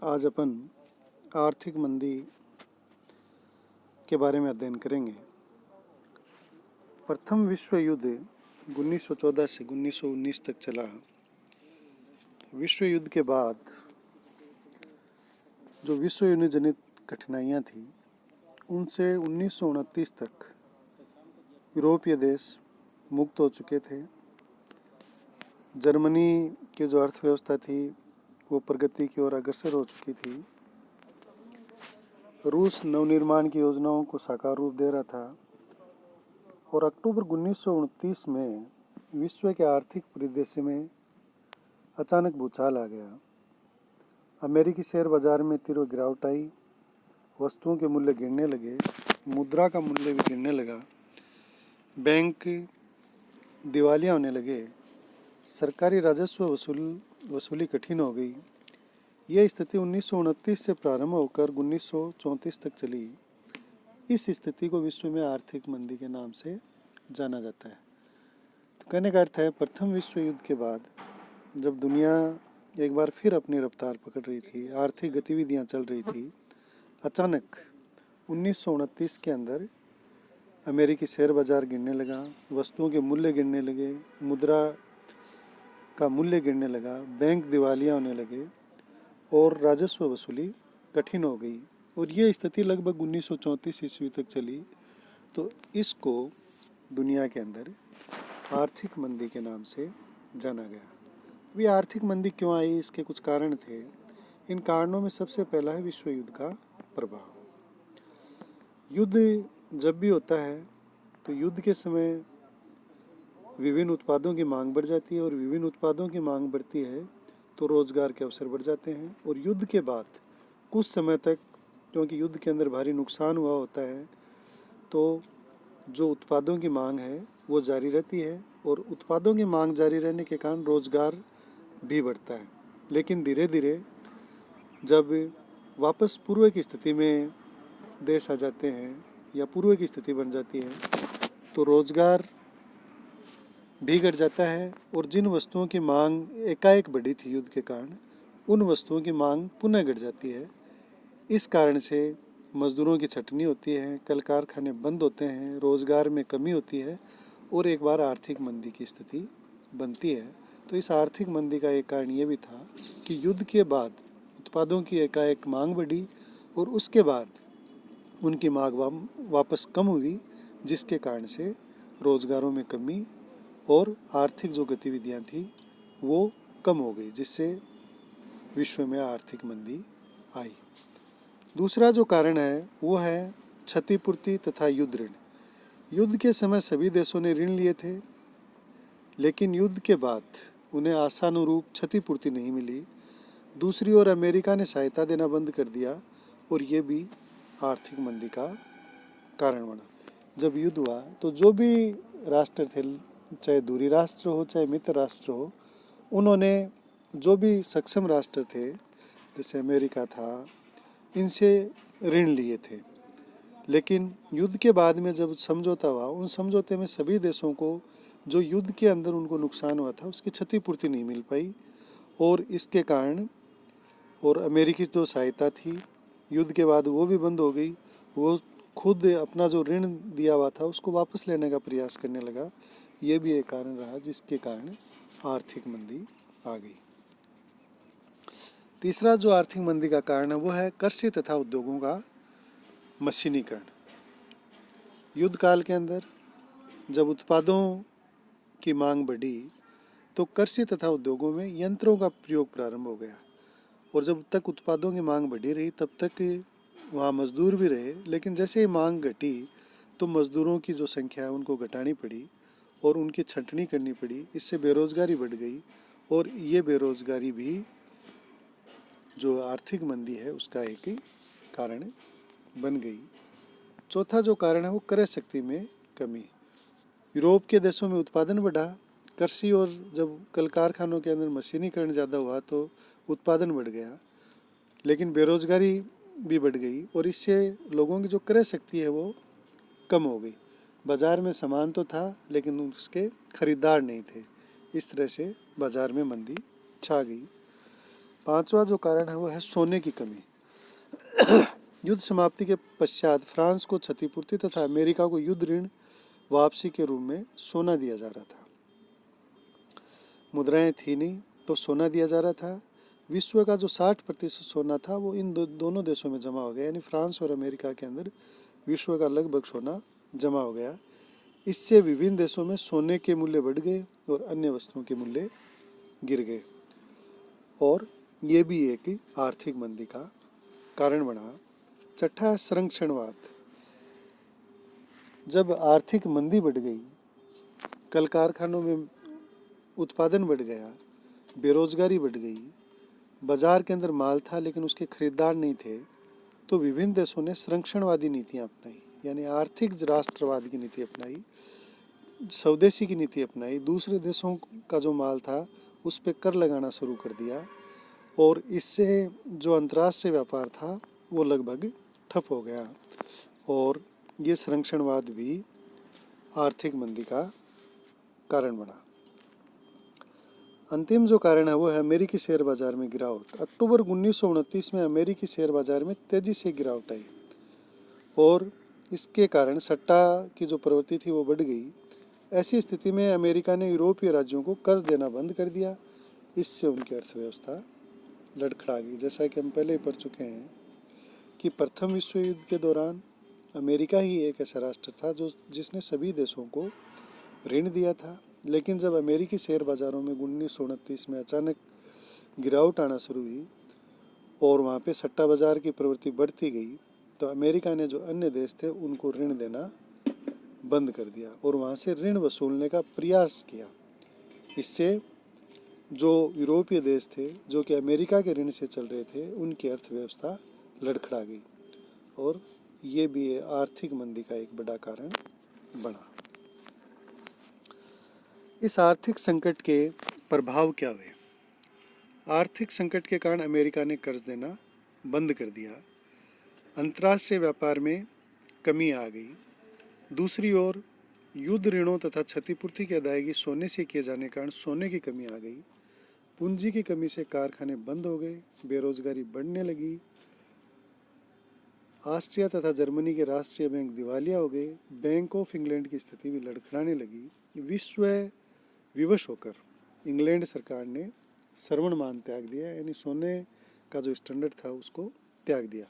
आज अपन आर्थिक मंदी के बारे में अध्ययन करेंगे। प्रथम विश्व युद्ध 1914 से 1919 तक चला। विश्व युद्ध के बाद जो विश्व युद्ध जनित कठिनाइयाँ थी, उनसे 1929 तक यूरोपीय देश मुक्त हो चुके थे। जर्मनी की जो अर्थव्यवस्था थी वो प्रगति की ओर अग्रसर हो चुकी थी। रूस नवनिर्माण की योजनाओं को साकार रूप दे रहा था और अक्टूबर 1929 में विश्व के आर्थिक परिदृश्य में अचानक भूचाल आ गया। अमेरिकी शेयर बाजार में तीव्र गिरावट आई, वस्तुओं के मूल्य गिरने लगे, मुद्रा का मूल्य भी गिरने लगा, बैंक दिवालिया होने लगे, सरकारी राजस्व वसूली कठिन हो गई। यह स्थिति 1929 से प्रारंभ होकर 1934 तक चली। इस स्थिति को विश्व में आर्थिक मंदी के नाम से जाना जाता है। तो कहने का अर्थ है, प्रथम विश्व युद्ध के बाद जब दुनिया एक बार फिर अपनी रफ्तार पकड़ रही थी, आर्थिक गतिविधियां चल रही थी, अचानक 1929 के अंदर अमेरिकी शेयर बाजार गिरने लगा, वस्तुओं के मूल्य गिरने लगे, मुद्रा का मूल्य गिरने लगा, बैंक दिवालिया होने लगे और राजस्व वसूली कठिन हो गई। और ये स्थिति लगभग 1934 ईस्वी तक चली। तो इसको दुनिया के अंदर आर्थिक मंदी के नाम से जाना गया। अभी आर्थिक मंदी क्यों आई, इसके कुछ कारण थे। इन कारणों में सबसे पहला है विश्व युद्ध का प्रभाव। युद्ध जब भी होता है तो युद्ध के समय विभिन्न उत्पादों की मांग बढ़ जाती है और विभिन्न उत्पादों की मांग बढ़ती है तो रोजगार के अवसर बढ़ जाते हैं। और युद्ध के बाद कुछ समय तक, क्योंकि युद्ध के अंदर भारी नुकसान हुआ होता है, तो जो उत्पादों की मांग है वो जारी रहती है और उत्पादों की मांग जारी रहने के कारण रोजगार भी बढ़ता है। लेकिन धीरे धीरे जब वापस पूर्व की स्थिति में देश आ जाते हैं या पूर्व की स्थिति बन जाती है तो रोजगार भी घट जाता है और जिन वस्तुओं की मांग एकाएक बढ़ी थी युद्ध के कारण, उन वस्तुओं की मांग पुनः घट जाती है। इस कारण से मजदूरों की छटनी होती है, कल कारखाने बंद होते हैं, रोजगार में कमी होती है और एक बार आर्थिक मंदी की स्थिति बनती है। तो इस आर्थिक मंदी का एक कारण ये भी था कि युद्ध के बाद उत्पादों की एकाएक मांग बढ़ी और उसके बाद उनकी मांग वापस कम हुई, जिसके कारण से रोजगारों में कमी और आर्थिक जो गतिविधियां थी वो कम हो गई, जिससे विश्व में आर्थिक मंदी आई। दूसरा जो कारण है वो है क्षतिपूर्ति तथा युद्ध ऋण। युद्ध के समय सभी देशों ने ऋण लिए थे, लेकिन युद्ध के बाद उन्हें आशानुरूप क्षतिपूर्ति नहीं मिली। दूसरी ओर अमेरिका ने सहायता देना बंद कर दिया और ये भी आर्थिक मंदी का कारण बना। जब युद्ध हुआ तो जो भी राष्ट्र थे, चाहे दूरी राष्ट्र हो चाहे मित्र राष्ट्र हो, उन्होंने जो भी सक्षम राष्ट्र थे जैसे अमेरिका था, इनसे ऋण लिए थे। लेकिन युद्ध के बाद में जब समझौता हुआ, उन समझौते में सभी देशों को जो युद्ध के अंदर उनको नुकसान हुआ था उसकी क्षतिपूर्ति नहीं मिल पाई और इसके कारण और अमेरिकी जो सहायता थी युद्ध के बाद वो भी बंद हो गई। वो खुद अपना जो ऋण दिया हुआ था उसको वापस लेने का प्रयास करने लगा। ये भी एक कारण रहा जिसके कारण आर्थिक मंदी आ गई। तीसरा जो आर्थिक मंदी का कारण है वो है कृषि तथा उद्योगों का मशीनीकरण। युद्ध काल के अंदर जब उत्पादों की मांग बढ़ी तो कृषि तथा उद्योगों में यंत्रों का प्रयोग प्रारंभ हो गया और जब तक उत्पादों की मांग बढ़ी रही तब तक वहाँ मजदूर भी रहे। लेकिन जैसे ही मांग घटी तो मजदूरों की जो संख्या है उनको घटानी पड़ी और उनकी छंटनी करनी पड़ी। इससे बेरोजगारी बढ़ गई और ये बेरोजगारी भी जो आर्थिक मंदी है उसका एक कारण बन गई। चौथा जो कारण है वो क्रय शक्ति में कमी। यूरोप के देशों में उत्पादन बढ़ा, कृषि और जब कल कारखानों के अंदर मशीनीकरण ज़्यादा हुआ तो उत्पादन बढ़ गया, लेकिन बेरोजगारी भी बढ़ गई और इससे लोगों की जो क्रय शक्ति है वो कम हो गई। बाज़ार में सामान तो था लेकिन उसके खरीदार नहीं थे। इस तरह से बाज़ार में मंदी छा गई। पांचवा जो कारण है वो है सोने की कमी। युद्ध समाप्ति के पश्चात फ्रांस को क्षतिपूर्ति तथा अमेरिका को युद्ध ऋण वापसी के रूप में सोना दिया जा रहा था। मुद्राएं थी नहीं तो सोना दिया जा रहा था। विश्व का जो 60% सोना था वो इन दोनों देशों में जमा हो गया, यानी फ्रांस और अमेरिका के अंदर विश्व का लगभग सोना जमा हो गया। इससे विभिन्न देशों में सोने के मूल्य बढ़ गए और अन्य वस्तुओं के मूल्य गिर गए, और ये भी एक आर्थिक मंदी का कारण बना। छठा है संरक्षणवाद। जब आर्थिक मंदी बढ़ गई, कल कारखानों में उत्पादन बढ़ गया, बेरोजगारी बढ़ गई, बाजार के अंदर माल था लेकिन उसके खरीदार नहीं थे, तो विभिन्न देशों ने संरक्षणवादी नीतियां अपनाई, यानी आर्थिक राष्ट्रवाद की नीति अपनाई, स्वदेशी की नीति अपनाई। दूसरे देशों का जो माल था उस पर कर लगाना शुरू कर दिया, और इससे जो अंतर्राष्ट्रीय व्यापार था वो लगभग ठप हो गया, और ये संरक्षणवाद भी आर्थिक मंदी का कारण बना। अंतिम जो कारण है वो है अमेरिकी शेयर बाजार में गिरावट। अक्टूबर 1929 में अमेरिकी शेयर बाजार में तेजी से गिरावट आई, और इसके कारण सट्टा की जो प्रवृत्ति थी वो बढ़ गई। ऐसी स्थिति में अमेरिका ने यूरोपीय राज्यों को कर्ज देना बंद कर दिया। इससे उनकी अर्थव्यवस्था लड़खड़ा गई। जैसा कि हम पहले ही पढ़ चुके हैं कि प्रथम विश्व युद्ध के दौरान अमेरिका ही एक ऐसा राष्ट्र था जिसने सभी देशों को ऋण दिया था, लेकिन जब अमेरिकी शेयर बाजारों में 1929 में अचानक गिरावट आना शुरू हुई और वहाँ पे सट्टा बाजार की प्रवृत्ति बढ़ती गई, तो अमेरिका ने जो अन्य देश थे उनको ऋण देना बंद कर दिया और वहाँ से ऋण वसूलने का प्रयास किया। इससे जो यूरोपीय देश थे जो कि अमेरिका के ऋण से चल रहे थे, उनकी अर्थव्यवस्था लड़खड़ा गई, और ये भी आर्थिक मंदी का एक बड़ा कारण बना। इस आर्थिक संकट के प्रभाव क्या हुए? आर्थिक संकट के कारण अमेरिका ने कर्ज देना बंद कर दिया, अंतर्राष्ट्रीय व्यापार में कमी आ गई। दूसरी ओर युद्ध ऋणों तथा क्षतिपूर्ति की अदायगी सोने से किए जाने के कारण सोने की कमी आ गई। पूंजी की कमी से कारखाने बंद हो गए, बेरोजगारी बढ़ने लगी। ऑस्ट्रिया तथा जर्मनी के राष्ट्रीय बैंक दिवालिया हो गए। बैंक ऑफ इंग्लैंड की स्थिति भी लड़खड़ाने लगी। विश्व विवश होकर इंग्लैंड सरकार ने सर्वणमान त्याग दिया, यानी सोने का जो स्टैंडर्ड था उसको त्याग दिया।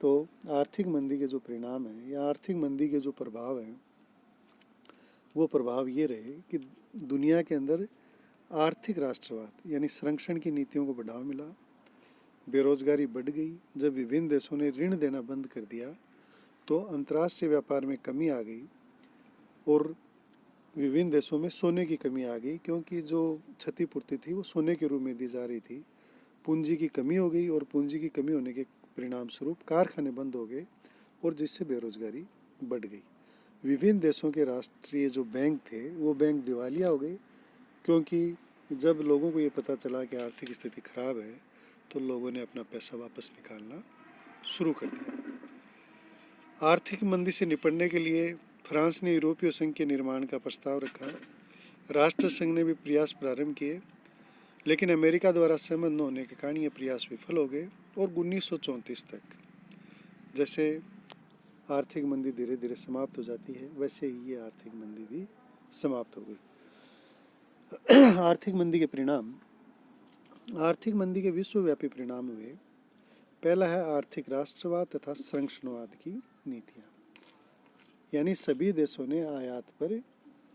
तो आर्थिक मंदी के जो परिणाम हैं या आर्थिक मंदी के जो प्रभाव हैं, वो प्रभाव ये रहे कि दुनिया के अंदर आर्थिक राष्ट्रवाद यानी संरक्षण की नीतियों को बढ़ावा मिला, बेरोजगारी बढ़ गई। जब विभिन्न देशों ने ऋण देना बंद कर दिया तो अंतर्राष्ट्रीय व्यापार में कमी आ गई और विभिन्न देशों में सोने की कमी आ गई, क्योंकि जो क्षतिपूर्ति थी वो सोने के रूप में दी जा रही थी। पूंजी की कमी हो गई और पूंजी की कमी होने के परिणाम स्वरूप कारखाने बंद हो गए और जिससे बेरोजगारी बढ़ गई। विभिन्न देशों के राष्ट्रीय जो बैंक थे वो बैंक दिवालिया हो गए, क्योंकि जब लोगों को ये पता चला कि आर्थिक स्थिति खराब है तो लोगों ने अपना पैसा वापस निकालना शुरू कर दिया। आर्थिक मंदी से निपटने के लिए फ्रांस ने यूरोपीय संघ के निर्माण का प्रस्ताव रखा। राष्ट्र संघ ने भी प्रयास प्रारंभ किए, लेकिन अमेरिका द्वारा सहमत न होने के कारण ये प्रयास विफल हो गए और 1934 तक जैसे आर्थिक मंदी धीरे धीरे समाप्त हो जाती है, वैसे ही ये आर्थिक मंदी भी समाप्त हो गई। आर्थिक मंदी के परिणाम। आर्थिक मंदी के विश्वव्यापी परिणाम हुए। पहला है आर्थिक राष्ट्रवाद तथा संरक्षणवाद की नीतियाँ, यानी सभी देशों ने आयात पर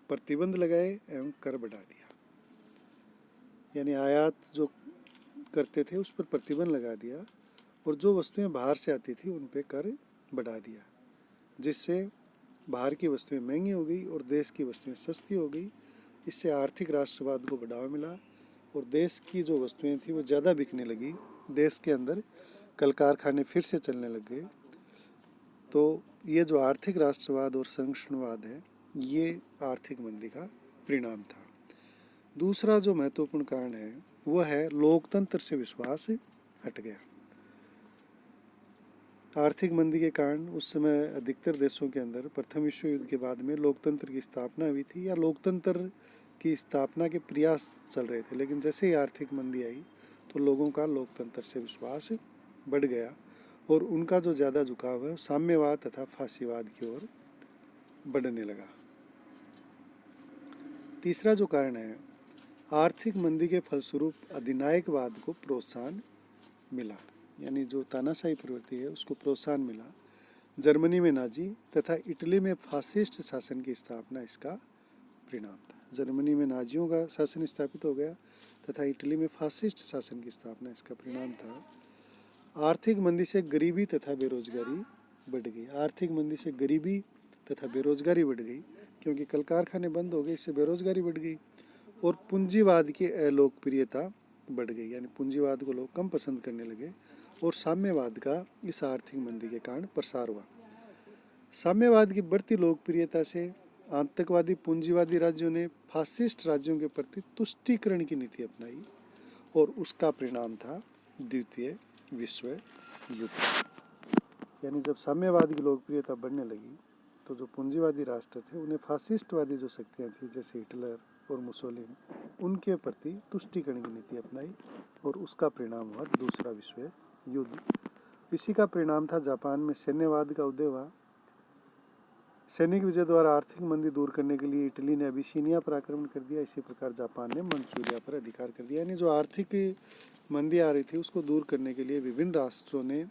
प्रतिबंध लगाए एवं कर बढ़ा दिया। यानी आयात जो करते थे उस पर प्रतिबंध लगा दिया और जो वस्तुएं बाहर से आती थी उन पर कर बढ़ा दिया, जिससे बाहर की वस्तुएं महंगी हो गई और देश की वस्तुएं सस्ती हो गई। इससे आर्थिक राष्ट्रवाद को बढ़ावा मिला और देश की जो वस्तुएं थी वो ज़्यादा बिकने लगी। देश के अंदर कल कारखाने फिर से चलने लग गए। तो ये जो आर्थिक राष्ट्रवाद और संरक्षणवाद है, ये आर्थिक मंदी का परिणाम था। दूसरा जो महत्वपूर्ण कारण है वो है लोकतंत्र से विश्वास हट गया। आर्थिक मंदी के कारण उस समय अधिकतर देशों के अंदर प्रथम विश्व युद्ध के बाद में लोकतंत्र की स्थापना हुई थी, या लोकतंत्र की स्थापना के प्रयास चल रहे थे, लेकिन जैसे ही आर्थिक मंदी आई तो लोगों का लोकतंत्र से विश्वास बढ़ गया और उनका जो ज़्यादा झुकाव है साम्यवाद तथा फासीवाद की ओर बढ़ने लगा। तीसरा जो कारण है, आर्थिक मंदी के फलस्वरूप अधिनायकवाद को प्रोत्साहन मिला, यानी जो तानाशाही प्रवृत्ति है उसको प्रोत्साहन मिला। जर्मनी में नाजी तथा इटली में फासिस्ट शासन की स्थापना इसका परिणाम था। जर्मनी में नाजियों का शासन स्थापित हो गया तथा इटली में फासिस्ट शासन की स्थापना इसका परिणाम था। आर्थिक मंदी से गरीबी तथा बेरोजगारी बढ़ गई। आर्थिक मंदी से गरीबी तथा बेरोजगारी बढ़ गई क्योंकि कल कारखाने बंद हो गए, इससे बेरोजगारी बढ़ गई और पूंजीवाद की अलोकप्रियता बढ़ गई, यानी पूंजीवाद को लोग कम पसंद करने लगे और साम्यवाद का इस आर्थिक मंदी के कारण प्रसार हुआ। साम्यवाद की बढ़ती लोकप्रियता से आतंकवादी पूंजीवादी राज्यों ने फासिस्ट राज्यों के प्रति तुष्टीकरण की नीति अपनाई और उसका परिणाम था द्वितीय विश्व युद्ध। यानी जब साम्यवाद की लोकप्रियता बढ़ने लगी तो जो पूंजीवादी राष्ट्र थे उन्हें फासिस्टवादी जो शक्तियाँ थी जैसे हिटलर और मुसोलिनी, उनके प्रति तुष्टीकरण की नीति अपनाई और उसका परिणाम हुआ दूसरा विश्व युद्ध। इसी का परिणाम था जापान में सैन्यवाद का उदय हुआ। सैनिक विजय द्वारा आर्थिक मंदी दूर करने के लिए इटली ने अबिसीनिया पर आक्रमण कर दिया। इसी प्रकार जापान ने मंचूरिया पर अधिकार कर दिया। यानी जो आर्थिक मंदी आ रही थी उसको दूर करने के लिए विभिन्न राष्ट्रों ने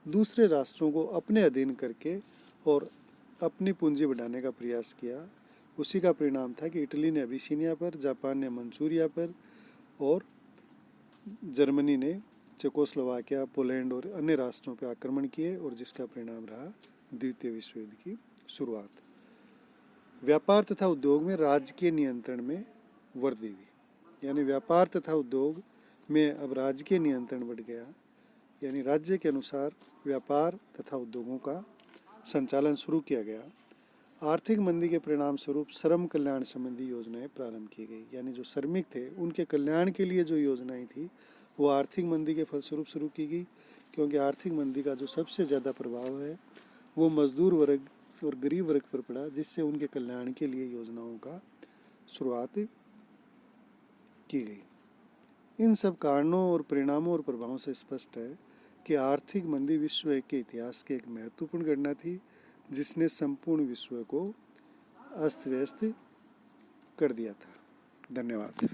दूसरे राष्ट्रों को अपने अधीन करके और अपनी पूंजी बढ़ाने का प्रयास किया। उसी का परिणाम था कि इटली ने अबिसीनिया पर, जापान ने मंचूरिया पर और जर्मनी ने चेकोस्लोवाकिया, पोलैंड और अन्य राष्ट्रों पर आक्रमण किए और जिसका परिणाम रहा द्वितीय विश्व युद्ध की शुरुआत। व्यापार तथा उद्योग में राजकीय नियंत्रण में वृद्धि हुई, यानी व्यापार तथा उद्योग में अब राजकीय नियंत्रण बढ़ गया, यानी राज्य के अनुसार व्यापार तथा उद्योगों का संचालन शुरू किया गया। आर्थिक मंदी के परिणाम स्वरूप श्रम कल्याण संबंधी योजनाएं प्रारंभ की गई, यानी जो श्रमिक थे उनके कल्याण के लिए जो योजनाएं थी वो आर्थिक मंदी के फलस्वरूप शुरू की गई, क्योंकि आर्थिक मंदी का जो सबसे ज़्यादा प्रभाव है वो मजदूर वर्ग और गरीब वर्ग पर पड़ा, जिससे उनके कल्याण के लिए योजनाओं का शुरुआत की गई। इन सब कारणों और परिणामों और प्रभावों से स्पष्ट है कि आर्थिक मंदी विश्व के इतिहास की एक महत्वपूर्ण घटना थी जिसने संपूर्ण विश्व को अस्त व्यस्त कर दिया था। धन्यवाद।